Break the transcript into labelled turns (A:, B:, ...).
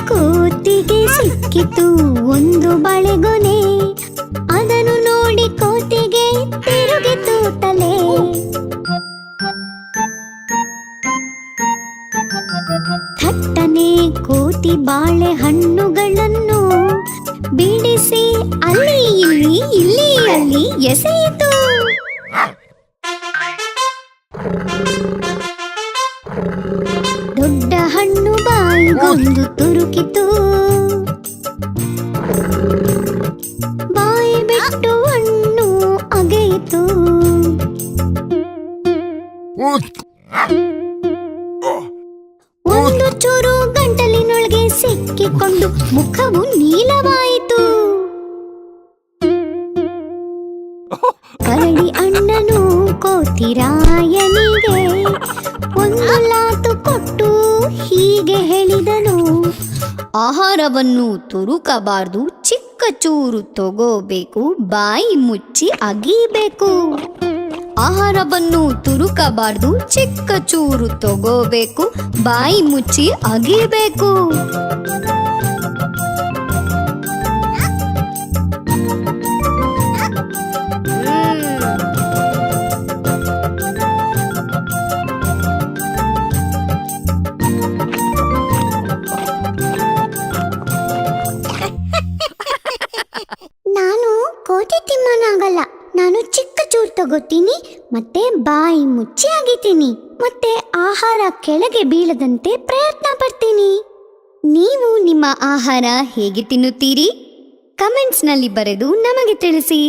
A: ಕೋತಿಗೆ ಸಿಕ್ಕಿತು ಒಂದು ಬಳೆಗೊನೆ, ಅದನ್ನು ನೋಡಿ ಕೋತಿಗೆ ತಿರುಗಿತು ತಲೆ. ಥಟ್ಟನೆ ಕೋತಿ ಬಾಳೆಹಣ್ಣುಗಳನ್ನು ಬಿಡಿಸಿ ಅಲ್ಲಿ ಇಲ್ಲಿ ಇಲ್ಲಿ ಅಲ್ಲಿ ಎಸೆಯಿತು. ದೊಡ್ಡ ಹಣ್ಣು ಬಾಯಿಗೊಂದು ತುರುಕಿತು, ಬಾಯಿ ಬಿಟ್ಟು ಹಣ್ಣು ಅಗೆಯಿತು. ಒಂದು ಚೂರು ಗಂಟಲಿನೊಳಗೆ ಸಿಕ್ಕಿಕೊಂಡು ಮುಖವು ನೀಲವಾಯಿತು. ಕರಡಿ ಅಣ್ಣನು ಕೋತಿರಾಯನಿಗೆ ಒಂದು ಲಾತು ಕೊಟ್ಟು ಹೀಗೆ ಹೇಳಿದನು, ಆಹಾರವನ್ನು ತುರುಕಬಾರ್ದು, ಚಿಕ್ಕ ಚೂರು ತಗೋಬೇಕು, ಬಾಯಿ ಮುಚ್ಚಿ ಅಗೀಬೇಕು. ಆಹಾರವನ್ನು ತುರುಕಬಾರ್ದು, ಚಿಕ್ಕ ಚೂರು ತಗೋಬೇಕು, ಬಾಯಿ ಮುಚ್ಚಿ ಅಗೀಬೇಕು. ನಾನು ಕೋತಿ ತಿಮ್ಮನಾಗಲ್ಲ, ನಾನು ಚಿಕ್ಕ ಚೂರು ತಗೋತೀನಿ, ಮತ್ತೆ ಬಾಯಿ ಮುಚ್ಚಿ ಅಗಿತೀನಿ, ಮತ್ತೆ ಆಹಾರ ಕೆಳಗೆ ಬೀಳದಂತೆ ಪ್ರಯತ್ನ ಪಡ್ತೀನಿ. ನೀವು ನಿಮ್ಮ ಆಹಾರ ಹೇಗೆ ತಿನ್ನುತ್ತೀರಿ? ಕಮೆಂಟ್ಸ್ನಲ್ಲಿ ಬರೆದು ನಮಗೆ ತಿಳಿಸಿ.